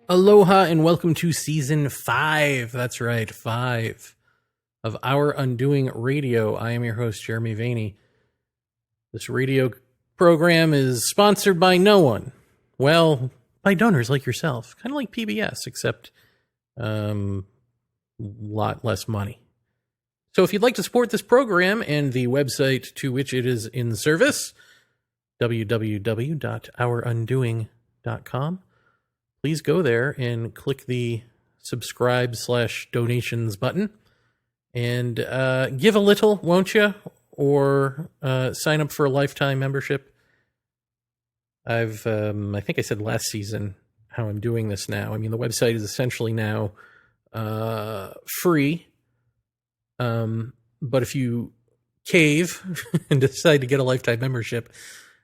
Aloha and welcome to Season 5. That's right, 5 of Our Undoing Radio. I am your host, Jeremy Vaeni. This radio program is sponsored by no one. Well, by donors like yourself. Kind of like PBS, except a lot less money. So if you'd like to support this program and the website to which it is in service, www.ourundoing.com, please go there and click the subscribe/donations button and give a little, won't you? Or sign up for a lifetime membership. I think I said last season how I'm doing this now. I mean, the website is essentially now free. But if you cave and decide to get a lifetime membership,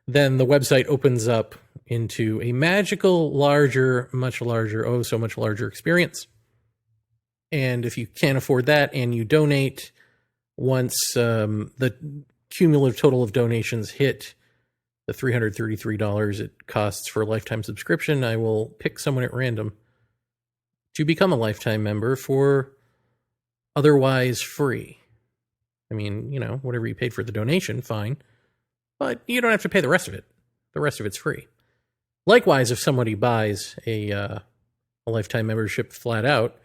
then the website opens up into a magical, larger, much larger, oh, so much larger experience. And if you can't afford that and you donate, once the cumulative total of donations hit the $333 it costs for a lifetime subscription, I will pick someone at random to become a lifetime member for otherwise free. I mean, you know, whatever you paid for the donation, fine. But you don't have to pay the rest of it. The rest of it's free. Likewise, if somebody buys a lifetime membership flat out,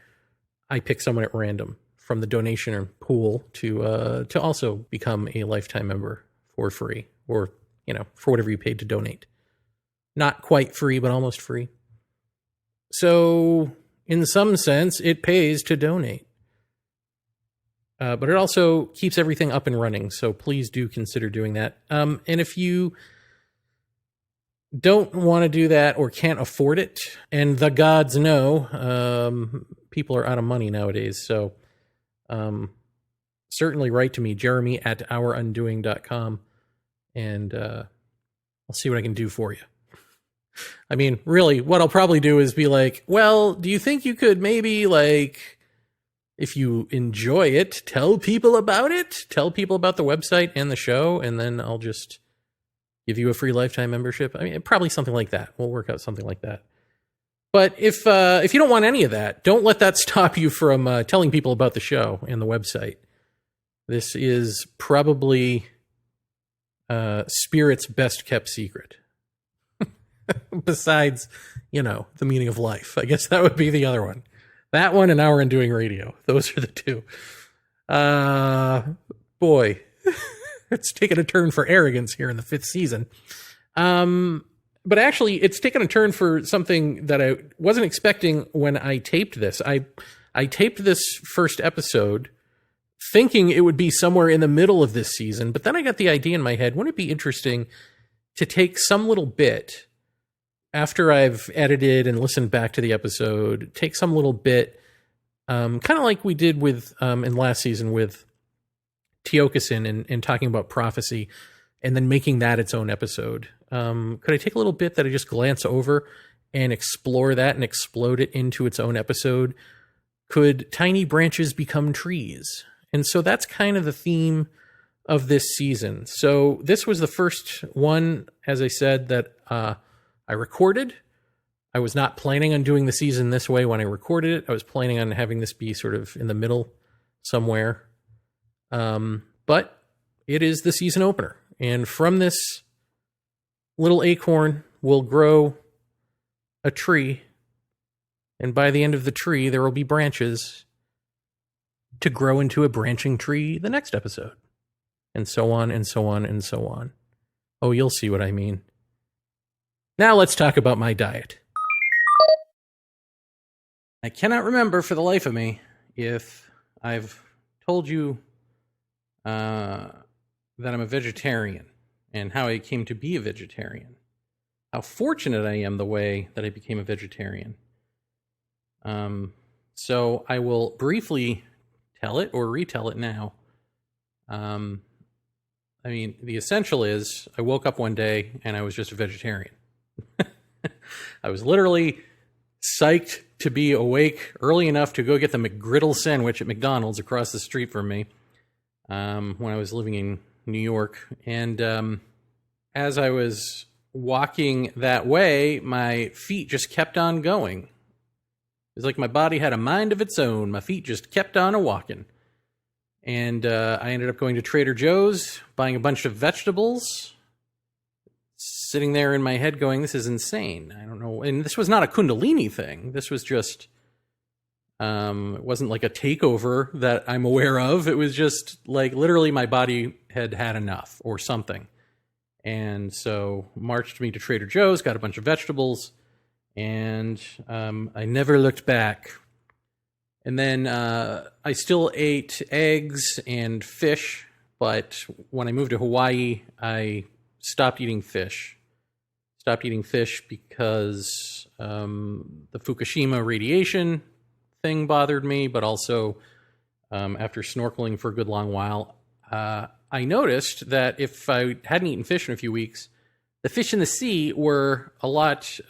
I pick someone at random from the donation pool to also become a lifetime member for free, or, you know, for whatever you paid to donate. Not quite free, but almost free. So, in some sense, it pays to donate. But it also keeps everything up and running, so please do consider doing that. And if you don't want to do that or can't afford it, and the gods know, people are out of money nowadays, so certainly write to me, jeremy@ourundoing.com, and I'll see what I can do for you. I mean, really, what I'll probably do is be like, well, do you think you could maybe, like, if you enjoy it, tell people about it? Tell people about the website and the show, and then I'll just give you a free lifetime membership. I mean, probably something like that. We'll work out something like that. But if you don't want any of that, don't let that stop you from telling people about the show and the website. This is probably Spirit's best kept secret. Besides, you know, the meaning of life. I guess that would be the other one. That one and Our Undoing Radio. Those are the two. Boy, it's taken a turn for arrogance here in the 5th season. But actually, it's taken a turn for something that I wasn't expecting when I taped this. I taped this first episode thinking it would be somewhere in the middle of this season, but then I got the idea in my head, wouldn't it be interesting to take some little bit after I've edited and listened back to the episode, take some little bit, kind of like we did with in last season with Teokasin and talking about prophecy, and then making that its own episode. Could I take a little bit that I just glance over and explore that and explode it into its own episode? Could tiny branches become trees? And so that's kind of the theme of this season. So this was the first one, as I said, that I recorded. I was not planning on doing the season this way when I recorded it. I was planning on having this be sort of in the middle somewhere. But it is the season opener. And from this little acorn will grow a tree. And by the end of the tree, there will be branches to grow into a branching tree the next episode. And so on and so on and so on. Oh, you'll see what I mean. Now let's talk about my diet. I cannot remember for the life of me if I've told you that I'm a vegetarian and how I came to be a vegetarian. How fortunate I am the way that I became a vegetarian. So I will briefly tell it or retell it now. I mean, the essential is I woke up one day and I was just a vegetarian. I was literally psyched to be awake early enough to go get the McGriddle sandwich at McDonald's across the street from me when I was living in New York. And as I was walking that way, my feet just kept on going. It was like my body had a mind of its own. My feet just kept on a-walking. And I ended up going to Trader Joe's, buying a bunch of vegetables, sitting there in my head going, this is insane. I don't know. And this was not a Kundalini thing. This was just, it wasn't like a takeover that I'm aware of. It was just like literally my body had had enough or something. And so marched me to Trader Joe's, got a bunch of vegetables, and I never looked back. And then I still ate eggs and fish, but when I moved to Hawaii, I stopped eating fish. Stopped eating fish because the Fukushima radiation thing bothered me, but also after snorkeling for a good long while, I noticed that if I hadn't eaten fish in a few weeks, the fish in the sea were a lot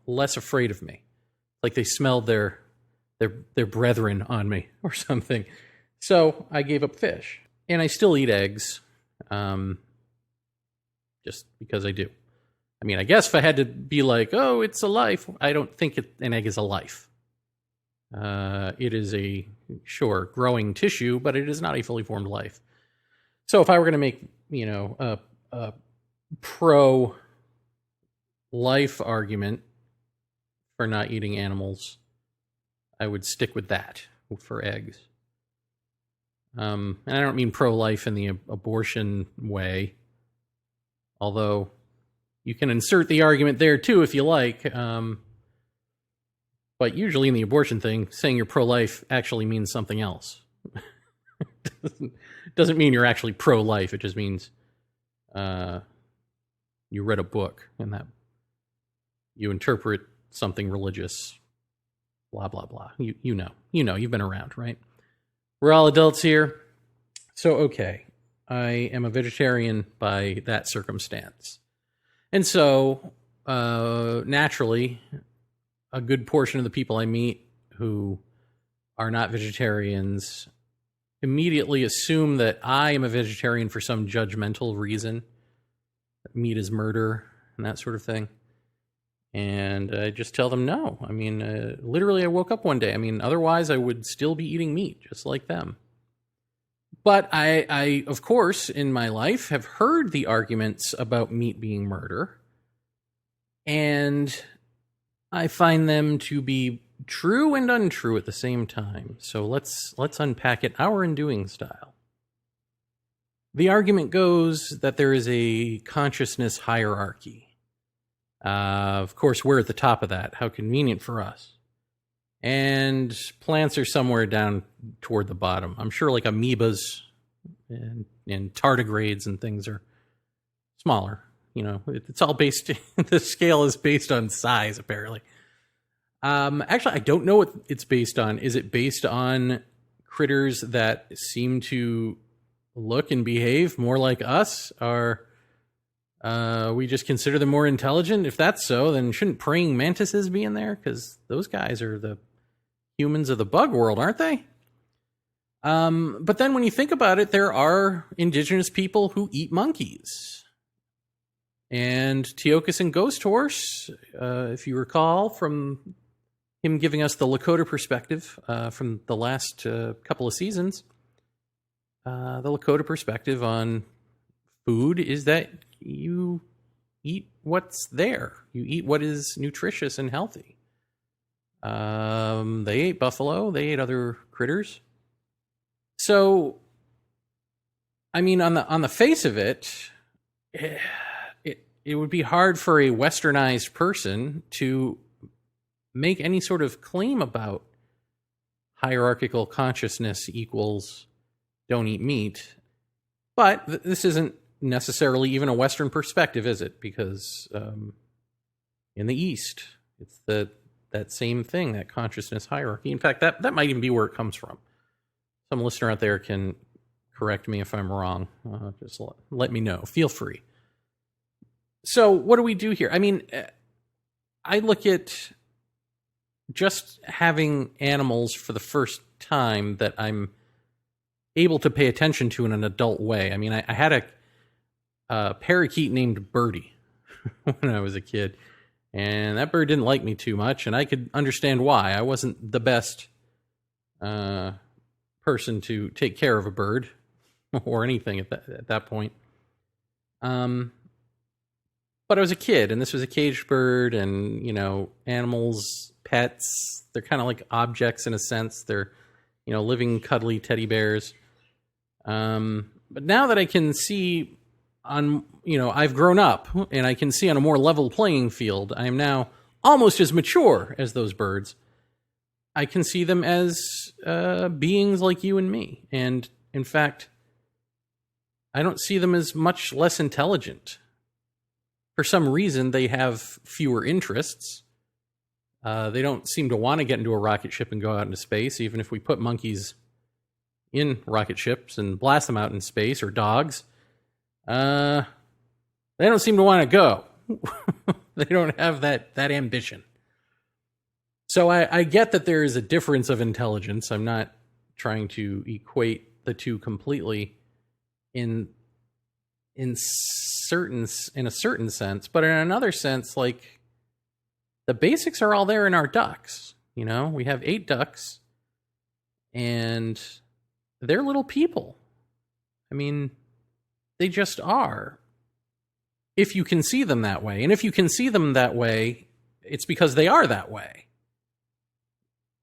less afraid of me. Like they smelled their brethren on me or something. So I gave up fish. And I still eat eggs, just because I do. I mean, I guess if I had to be like, oh, it's a life, I don't think an egg is a life. It is a, sure, growing tissue, but it is not a fully formed life. So if I were going to make, a pro-life argument for not eating animals, I would stick with that for eggs. And I don't mean pro-life in the abortion way, although you can insert the argument there too if you like. But usually in the abortion thing, saying you're pro-life actually means something else. Doesn't mean you're actually pro-life. It just means you read a book and that you interpret something religious. Blah, blah, blah. You know, you've been around, right? We're all adults here. So, okay, I am a vegetarian by that circumstance. And so, naturally, a good portion of the people I meet who are not vegetarians immediately assume that I am a vegetarian for some judgmental reason. Meat is murder and that sort of thing. And I just tell them no. I mean, literally I woke up one day. I mean, otherwise I would still be eating meat just like them. But I, of course, in my life have heard the arguments about meat being murder. And I find them to be true and untrue at the same time. So let's unpack it our undoing style. The argument goes that there is a consciousness hierarchy. Of course, we're at the top of that. How convenient for us. And plants are somewhere down toward the bottom. I'm sure like amoebas and tardigrades and things are smaller. It's all based, the scale is based on size, apparently. Actually, I don't know what it's based on. Is it based on critters that seem to look and behave more like us? Or we just consider them more intelligent? If that's so, then shouldn't praying mantises be in there? Because those guys are the humans of the bug world, aren't they? But then when you think about it, there are indigenous people who eat monkeys. And Teokas and Ghost Horse, if you recall from him giving us the Lakota perspective from the last couple of seasons, the Lakota perspective on food is that you eat what's there. You eat what is nutritious and healthy. They ate buffalo. They ate other critters. So, I mean, on the face of it, it would be hard for a westernized person to make any sort of claim about hierarchical consciousness equals don't eat meat. But this isn't necessarily even a Western perspective, is it? Because in the East, it's that same thing, that consciousness hierarchy. In fact, that might even be where it comes from. Some listener out there can correct me if I'm wrong. Just let me know. Feel free. So what do we do here? I mean, I look at just having animals for the first time that I'm able to pay attention to in an adult way. I mean, I had a parakeet named Birdie when I was a kid, and that bird didn't like me too much, and I could understand why. I wasn't the best person to take care of a bird or anything at that point. But I was a kid, and this was a caged bird, and, animals, pets, they're kind of like objects in a sense. They're, living, cuddly teddy bears. But now that I can see I've grown up, and I can see on a more level playing field, I am now almost as mature as those birds. I can see them as beings like you and me. And, in fact, I don't see them as much less intelligent. For some reason, they have fewer interests. They don't seem to want to get into a rocket ship and go out into space, even if we put monkeys in rocket ships and blast them out in space, or dogs. They don't seem to want to go. They don't have that ambition. So I get that there is a difference of intelligence. I'm not trying to equate the two completely in a certain sense, but in another sense, like, the basics are all there in our ducks. We have 8 ducks, and they're little people. I mean, they just are. If you can see them that way, and if you can see them that way, it's because they are that way.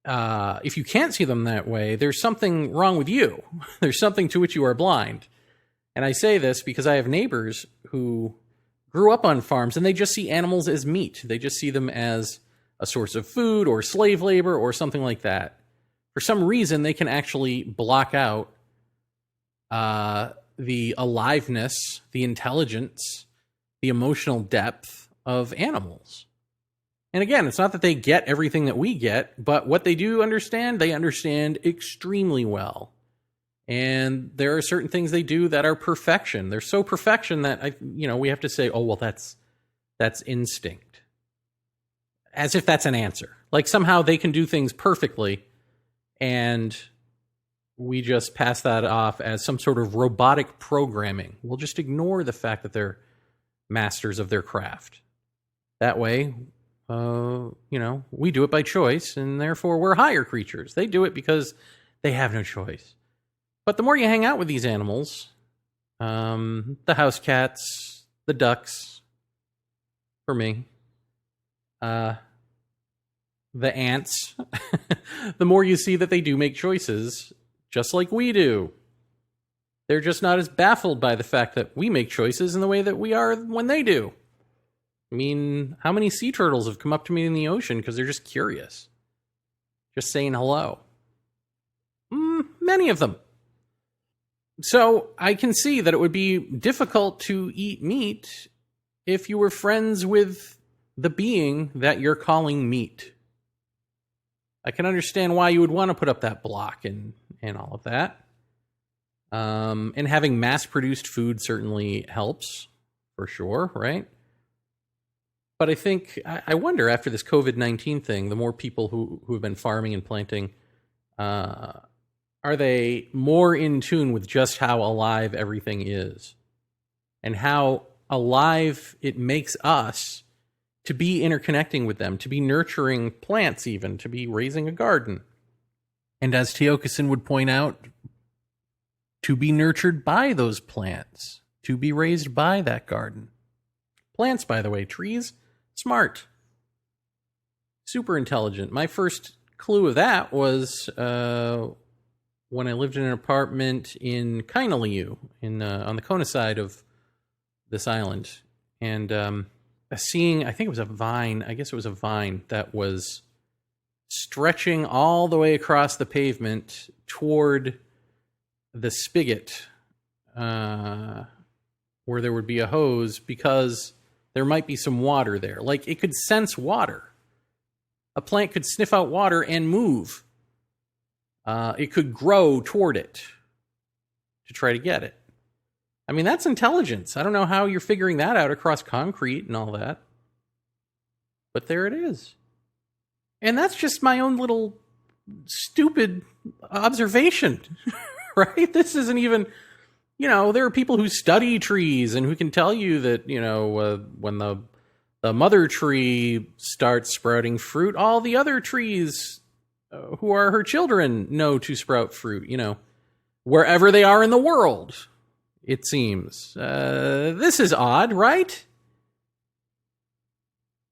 If you can't see them that way, there's something wrong with you. There's something to which you are blind. And I say this because I have neighbors who grew up on farms, and they just see animals as meat. They just see them as a source of food or slave labor or something like that. For some reason, they can actually block out the aliveness, the intelligence, the emotional depth of animals. And again, it's not that they get everything that we get, but what they do understand, they understand extremely well. And there are certain things they do that are perfection. They're so perfection that we have to say, oh, well, that's instinct. As if that's an answer. Like somehow they can do things perfectly, and we just pass that off as some sort of robotic programming. We'll just ignore the fact that they're masters of their craft. That way, we do it by choice, and therefore we're higher creatures. They do it because they have no choice. But the more you hang out with these animals, the house cats, the ducks, for me, the ants, the more you see that they do make choices, just like we do. They're just not as baffled by the fact that we make choices in the way that we are when they do. I mean, how many sea turtles have come up to me in the ocean because they're just curious? Just saying hello. Many of them. So I can see that it would be difficult to eat meat if you were friends with the being that you're calling meat. I can understand why you would want to put up that block and all of that. And having mass-produced food certainly helps, for sure, right? But I think, I wonder, after this COVID-19 thing, the more people who have been farming and planting, are they more in tune with just how alive everything is? And how alive it makes us to be interconnecting with them, to be nurturing plants even, to be raising a garden. And as Teokasin would point out, to be nurtured by those plants, to be raised by that garden. Plants, by the way, trees, smart. Super intelligent. My first clue of that was when I lived in an apartment in Kainaliu, on the Kona side of this island. And seeing, I think it was a vine, that was stretching all the way across the pavement toward the spigot, where there would be a hose, because there might be some water there. Like, it could sense water. A plant could sniff out water and move. It could grow toward it to try to get it. I mean, that's intelligence. I don't know how you're figuring that out across concrete and all that. But there it is. And that's just my own little stupid observation, right? This isn't even, there are people who study trees and who can tell you that, when the mother tree starts sprouting fruit, all the other trees who are her children know to sprout fruit, wherever they are in the world, it seems. This is odd, right?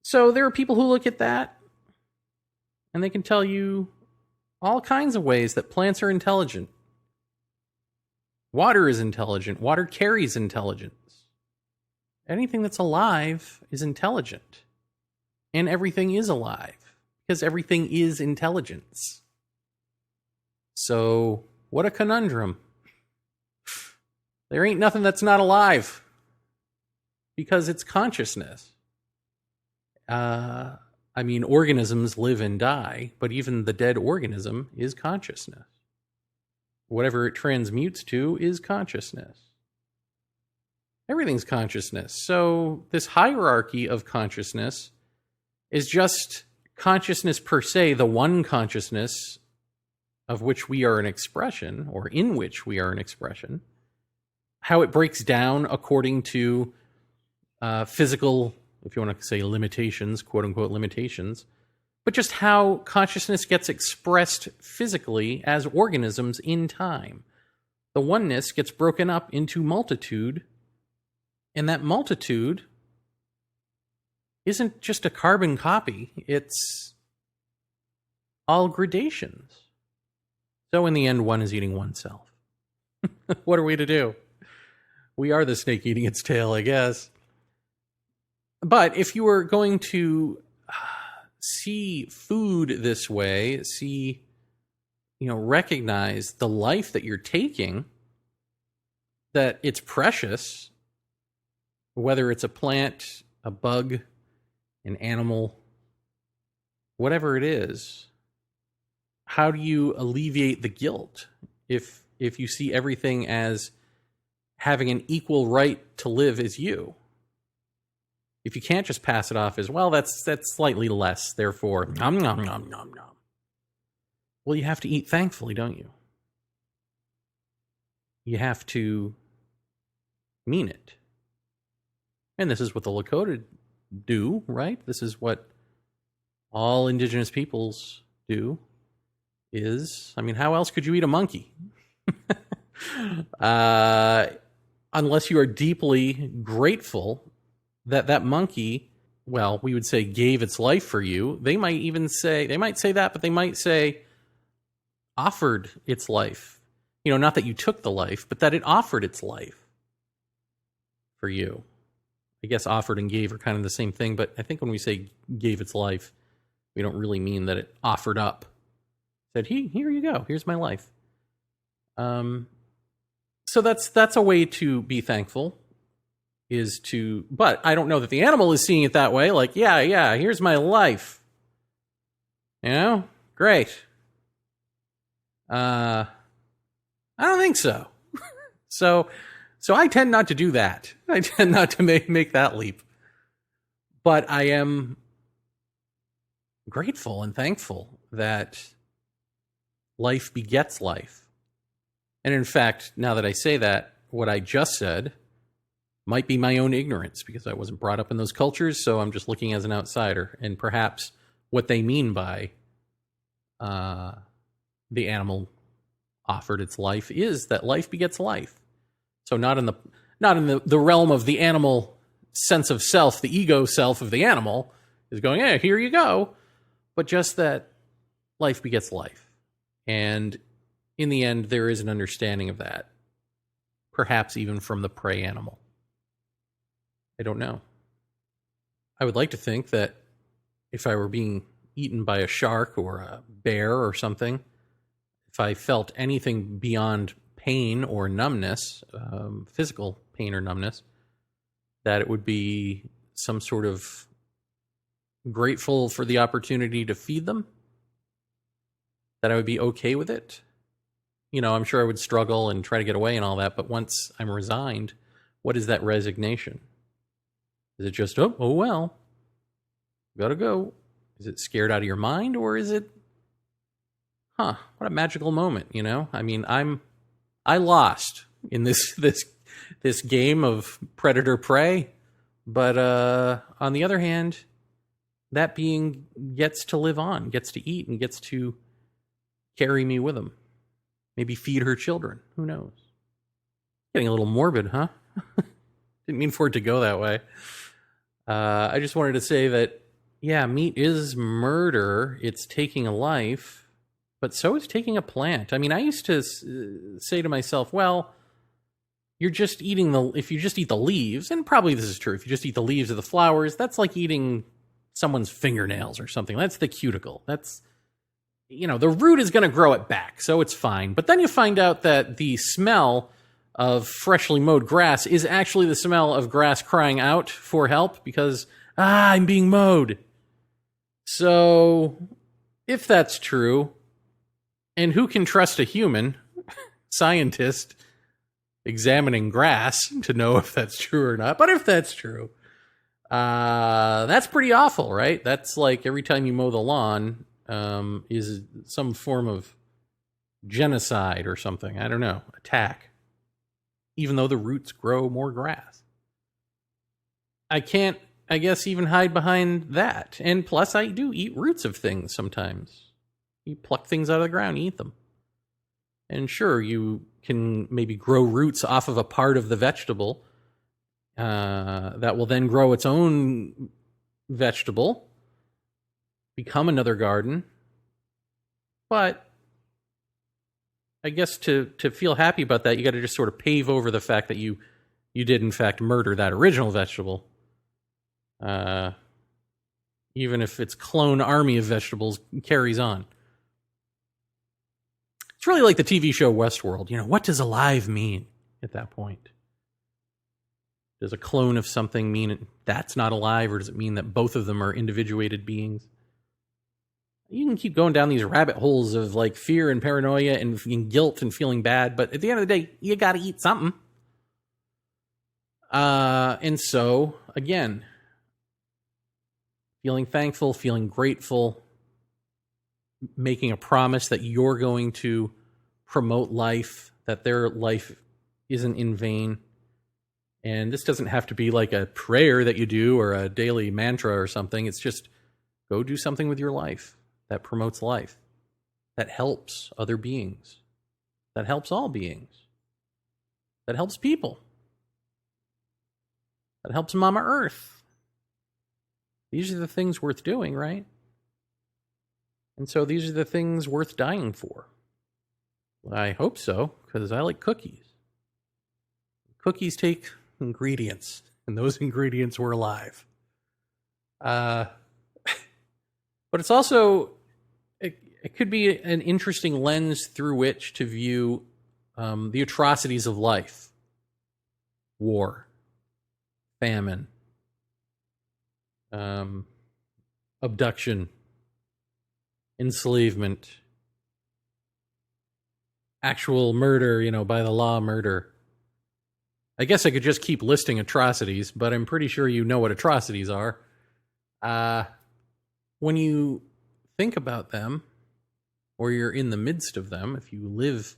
So there are people who look at that and they can tell you all kinds of ways that plants are intelligent. Water is intelligent. Water carries intelligence. Anything that's alive is intelligent. And everything is alive because everything is intelligence. So, what a conundrum. There ain't nothing that's not alive because it's consciousness. Organisms live and die, but even the dead organism is consciousness. Whatever it transmutes to is consciousness. Everything's consciousness. So this hierarchy of consciousness is just consciousness per se, the one consciousness of which we are an expression, or in which we are an expression. How it breaks down according to physical, if you want to say limitations, quote unquote limitations, but just how consciousness gets expressed physically as organisms in time. The oneness gets broken up into multitude, and that multitude isn't just a carbon copy, it's all gradations. So in the end, one is eating oneself. What are we to do? We are the snake eating its tail, I guess. But if you were going to see food this way, recognize the life that you're taking, that it's precious, whether it's a plant, a bug, an animal, whatever it is, how do you alleviate the guilt if you see everything as having an equal right to live as you? If you can't just pass it off as, well, that's slightly less, therefore, nom, nom, nom, nom, nom. Well, you have to eat thankfully, don't you? You have to mean it. And this is what the Lakota do, right? This is what all indigenous peoples do. How else could you eat a monkey? Unless you are deeply grateful that monkey, well, we would say gave its life for you. They might say that, but they might say offered its life. Not that you took the life, but that it offered its life for you. I guess offered and gave are kind of the same thing, but I think when we say gave its life, we don't really mean that it offered up. Said, here you go, here's my life. So that's a way to be thankful. But I don't know that the animal is seeing it that way. Like, yeah, here's my life. Great. I don't think so. So I tend not to do that. I tend not to make that leap. But I am grateful and thankful that life begets life. And in fact, now that I say that, what I just said might be my own ignorance because I wasn't brought up in those cultures, so I'm just looking as an outsider. And perhaps what they mean by the animal offered its life is that life begets life. So not in the realm of the animal sense of self, the ego self of the animal is going, hey, here you go. But just that life begets life. And in the end, there is an understanding of that. Perhaps even from the prey animal. I don't know. I would like to think that if I were being eaten by a shark or a bear or something, if I felt anything beyond pain or numbness, physical pain or numbness, that it would be some sort of grateful for the opportunity to feed them, that I would be okay with it. I'm sure I would struggle and try to get away and all that, but once I'm resigned, what is that resignation? Is it just, oh well, gotta go? Is it scared out of your mind, or is it, what a magical moment, I'm I lost in this game of predator prey, but on the other hand, that being gets to live on, gets to eat, and gets to carry me with him. Maybe feed her children. Who knows? Getting a little morbid, huh? Didn't mean for it to go that way. I just wanted to say that, yeah, meat is murder. It's taking a life, but so is taking a plant. I mean, I used to say to myself, well, you're just eating if you just eat the leaves, and probably this is true, if you just eat the leaves of the flowers, that's like eating someone's fingernails or something. That's the cuticle. That's, the root is going to grow it back, so it's fine. But then you find out that the smell of freshly mowed grass is actually the smell of grass crying out for help because, I'm being mowed. So, if that's true, and who can trust a human scientist examining grass to know if that's true or not? But if that's true, that's pretty awful, right? That's like every time you mow the lawn is some form of genocide or something. I don't know, attack. Even though the roots grow more grass. I can't, I guess, even hide behind that. And plus, I do eat roots of things sometimes. You pluck things out of the ground, eat them. And sure, you can maybe grow roots off of a part of the vegetable that will then grow its own vegetable, become another garden. But I guess to feel happy about that, you got to just sort of pave over the fact that you did, in fact, murder that original vegetable. Even if its clone army of vegetables carries on. It's really like the TV show Westworld. What does alive mean at that point? Does a clone of something mean that's not alive, or does it mean that both of them are individuated beings? You can keep going down these rabbit holes of like fear and paranoia and guilt and feeling bad, but at the end of the day, you got to eat something. And so, again, feeling thankful, feeling grateful, making a promise that you're going to promote life, that their life isn't in vain. And this doesn't have to be like a prayer that you do or a daily mantra or something. It's just go do something with your life that promotes life, that helps other beings, that helps all beings, that helps people, that helps Mama Earth. These are the things worth doing, right? And so these are the things worth dying for. I hope so, because I like cookies. Cookies take ingredients, and those ingredients were alive. But it's also, it could be an interesting lens through which to view the atrocities of life. War, famine, abduction, enslavement, actual murder, by the law murder. I guess I could just keep listing atrocities, but I'm pretty sure you know what atrocities are. When you think about them, or you're in the midst of them, if you live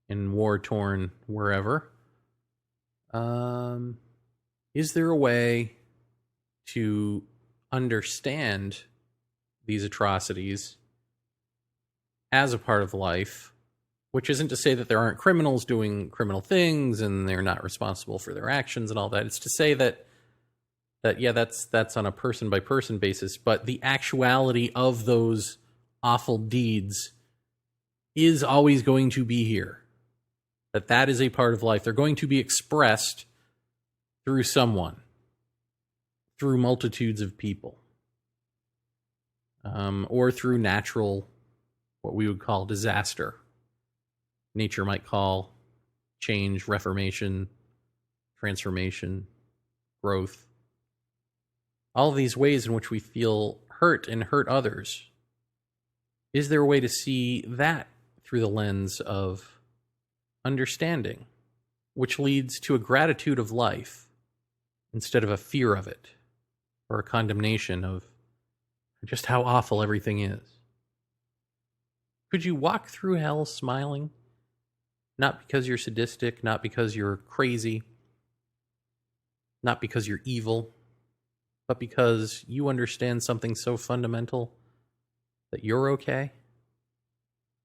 in war-torn wherever, is there a way to understand these atrocities as a part of life, which isn't to say that there aren't criminals doing criminal things and they're not responsible for their actions and all that. It's to say that yeah, that's on a person-by-person basis, but the actuality of those awful deeds is always going to be here. That is a part of life. They're going to be expressed through someone, through multitudes of people, or through natural, what we would call disaster. Nature might call change, reformation, transformation, growth. All of these ways in which we feel hurt and hurt others. Is there a way to see that through the lens of understanding, which leads to a gratitude of life instead of a fear of it or a condemnation of just how awful everything is? Could you walk through hell smiling? Not because you're sadistic, not because you're crazy, not because you're evil, but because you understand something so fundamental that you're okay.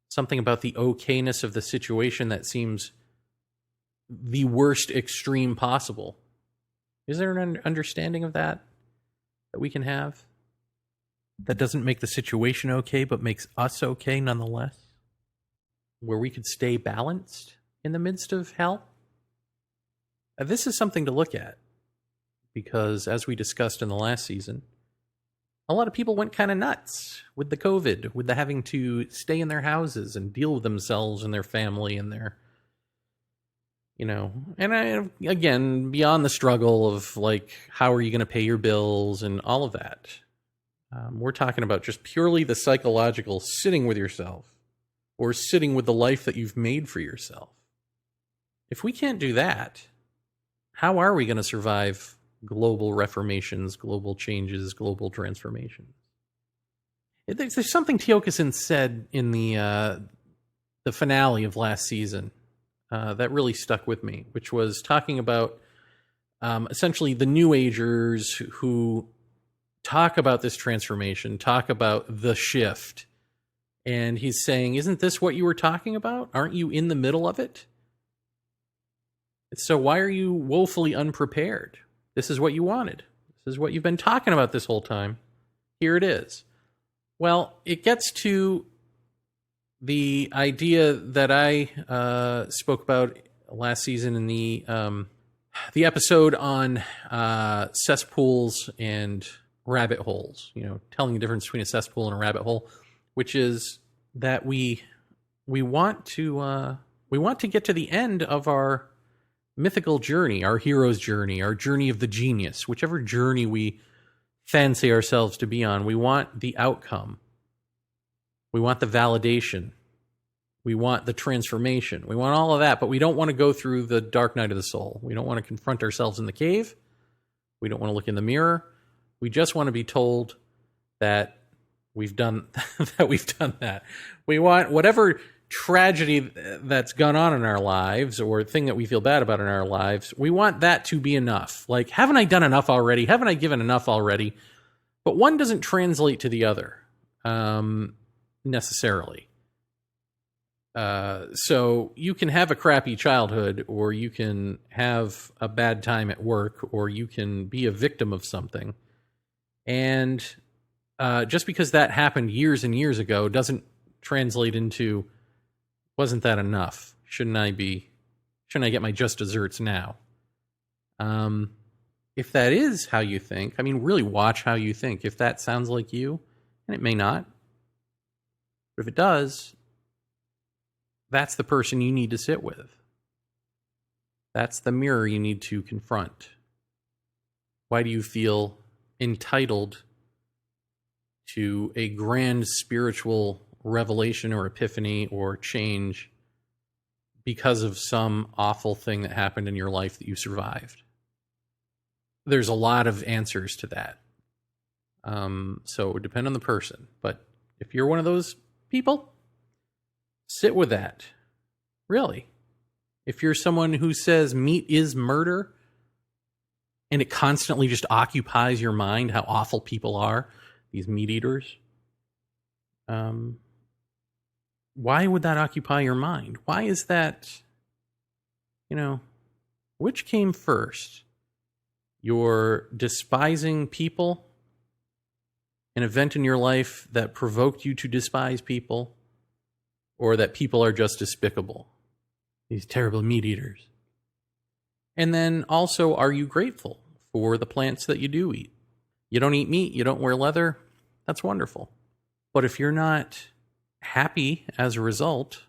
Something about the okayness of the situation that seems the worst extreme possible. Is there an understanding of that we can have? That doesn't make the situation okay, but makes us okay nonetheless? Where we could stay balanced in the midst of hell? This is something to look at, because as we discussed in the last season, a lot of people went kind of nuts with the COVID, with the having to stay in their houses and deal with themselves and their family and their, again, beyond the struggle of like, how are you going to pay your bills and all of that. We're talking about just purely the psychological sitting with yourself or sitting with the life that you've made for yourself. If we can't do that, how are we going to survive global reformations, global changes, global transformations? There's something Tiokasin said in the finale of last season that really stuck with me, which was talking about essentially the New Agers who talk about this transformation, talk about the shift. And he's saying, isn't this what you were talking about? Aren't you in the middle of it? So why are you woefully unprepared? This is what you wanted. This is what you've been talking about this whole time. Here it is. Well, it gets to the idea that I spoke about last season in the episode on cesspools and rabbit holes. Telling the difference between a cesspool and a rabbit hole, which is that we want to get to the end of our mythical journey, our hero's journey, our journey of the genius, whichever journey we fancy ourselves to be on. We want the outcome. We want the validation. We want the transformation. We want all of that, but we don't want to go through the dark night of the soul. We don't want to confront ourselves in the cave. We don't want to look in the mirror. We just want to be told that we've done that. We want whatever tragedy that's gone on in our lives or thing that we feel bad about in our lives, we want that to be enough. Like, haven't I done enough already? Haven't I given enough already? But one doesn't translate to the other necessarily. So you can have a crappy childhood, or you can have a bad time at work, or you can be a victim of something. And just because that happened years and years ago doesn't translate into, wasn't that enough? Shouldn't I get my just desserts now? If that is how you think, really watch how you think. If that sounds like you, and it may not, but if it does, that's the person you need to sit with. That's the mirror you need to confront. Why do you feel entitled to a grand spiritual revelation or epiphany or change because of some awful thing that happened in your life that you survived? There's a lot of answers to that. So it would depend on the person. But if you're one of those people, sit with that. Really. If you're someone who says meat is murder, and it constantly just occupies your mind how awful people are, these meat eaters, why would that occupy your mind? Why is that, which came first? Your despising people, an event in your life that provoked you to despise people, or that people are just despicable, these terrible meat eaters? And then also, are you grateful for the plants that you do eat? You don't eat meat, you don't wear leather, that's wonderful. But if you're not happy as a result,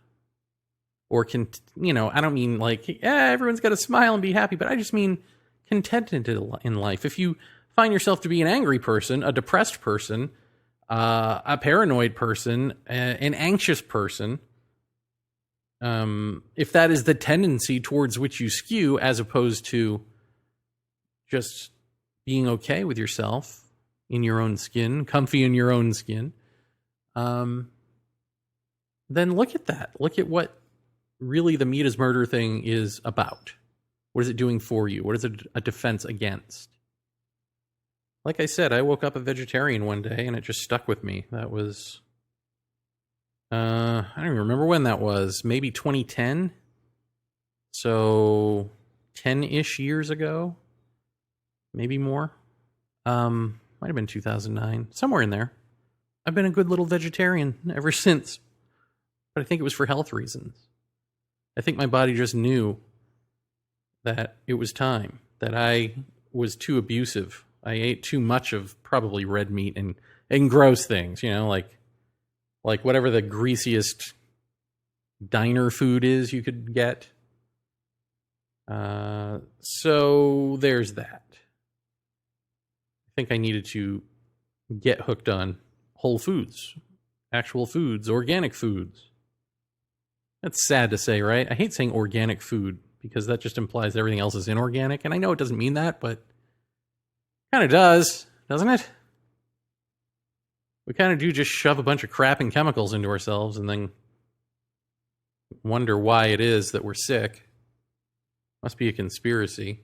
or I don't mean like, everyone's got to smile and be happy, but I just mean contented in life. If you find yourself to be an angry person, a depressed person, a paranoid person, an anxious person, if that is the tendency towards which you skew, as opposed to just being okay with yourself in your own skin, comfy in your own skin, then look at that. Look at what really the meat is murder thing is about. What is it doing for you? What is it a defense against? Like I said, I woke up a vegetarian one day and it just stuck with me. That was, I don't even remember when that was. Maybe 2010. So 10-ish years ago. Maybe more. Might have been 2009. Somewhere in there. I've been a good little vegetarian ever since. But I think it was for health reasons. I think my body just knew that it was time. That I was too abusive. I ate too much of probably red meat and gross things, like whatever the greasiest diner food is you could get. So there's that. I think I needed to get hooked on whole foods, actual foods, organic foods. That's sad to say, right? I hate saying organic food because that just implies everything else is inorganic. And I know it doesn't mean that, but kind of does, doesn't it? We kind of do just shove a bunch of crap and chemicals into ourselves and then wonder why it is that we're sick. Must be a conspiracy.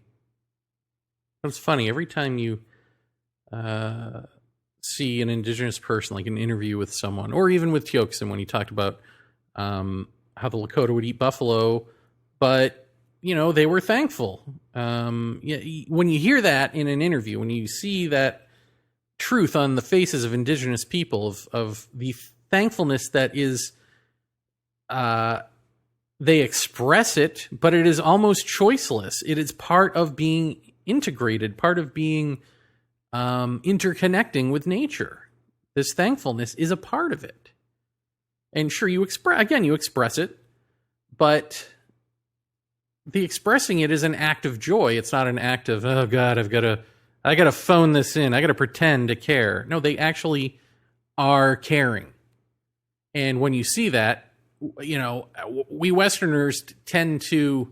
But it's funny, every time you see an indigenous person, like an interview with someone, or even with Tioxin when he talked about how the Lakota would eat buffalo, but they were thankful. When you hear that in an interview, when you see that truth on the faces of indigenous people, of the thankfulness that is, they express it, but it is almost choiceless. It is part of being integrated, part of being interconnecting with nature. This thankfulness is a part of it. And sure, you express it, but the expressing it is an act of joy. It's not an act of, oh God, I gotta phone this in. I gotta pretend to care. No, they actually are caring. And when you see that, we Westerners tend to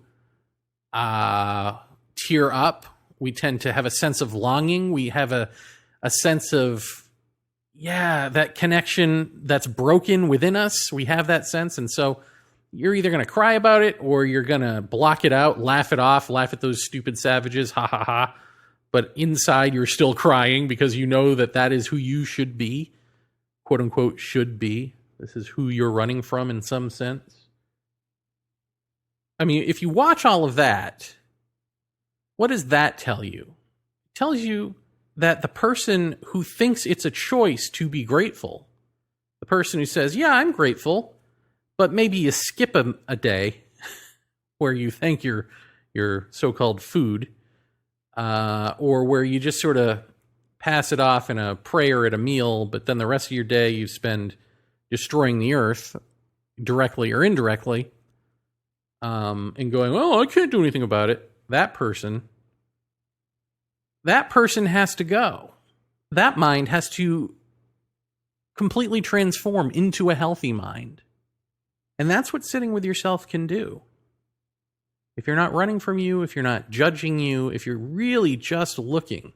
tear up. We tend to have a sense of longing. We have a sense of, that connection that's broken within us. We have that sense. And so you're either going to cry about it or you're going to block it out, laugh it off, laugh at those stupid savages, ha ha ha. But inside you're still crying because you know that is who you should be, quote unquote, should be. This is who you're running from in some sense. I mean, if you watch all of that, what does that tell you? It tells you that the person who thinks it's a choice to be grateful, the person who says, yeah, I'm grateful, but maybe you skip a day where you thank your so-called food, or where you just sort of pass it off in a prayer at a meal, but then the rest of your day you spend destroying the earth, directly or indirectly, and going, oh, I can't do anything about it. That person has to go. That mind has to completely transform into a healthy mind. And that's what sitting with yourself can do. If you're not running from you, if you're not judging you, if you're really just looking,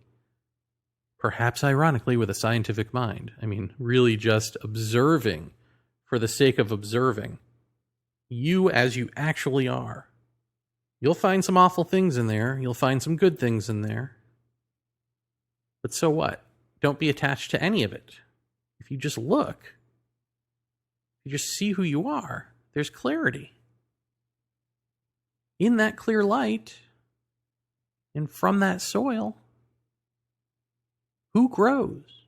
perhaps ironically with a scientific mind, really just observing for the sake of observing, you as you actually are. You'll find some awful things in there. You'll find some good things in there. But so what? Don't be attached to any of it. If you just look, you just see who you are, there's clarity. In that clear light, and from that soil, who grows?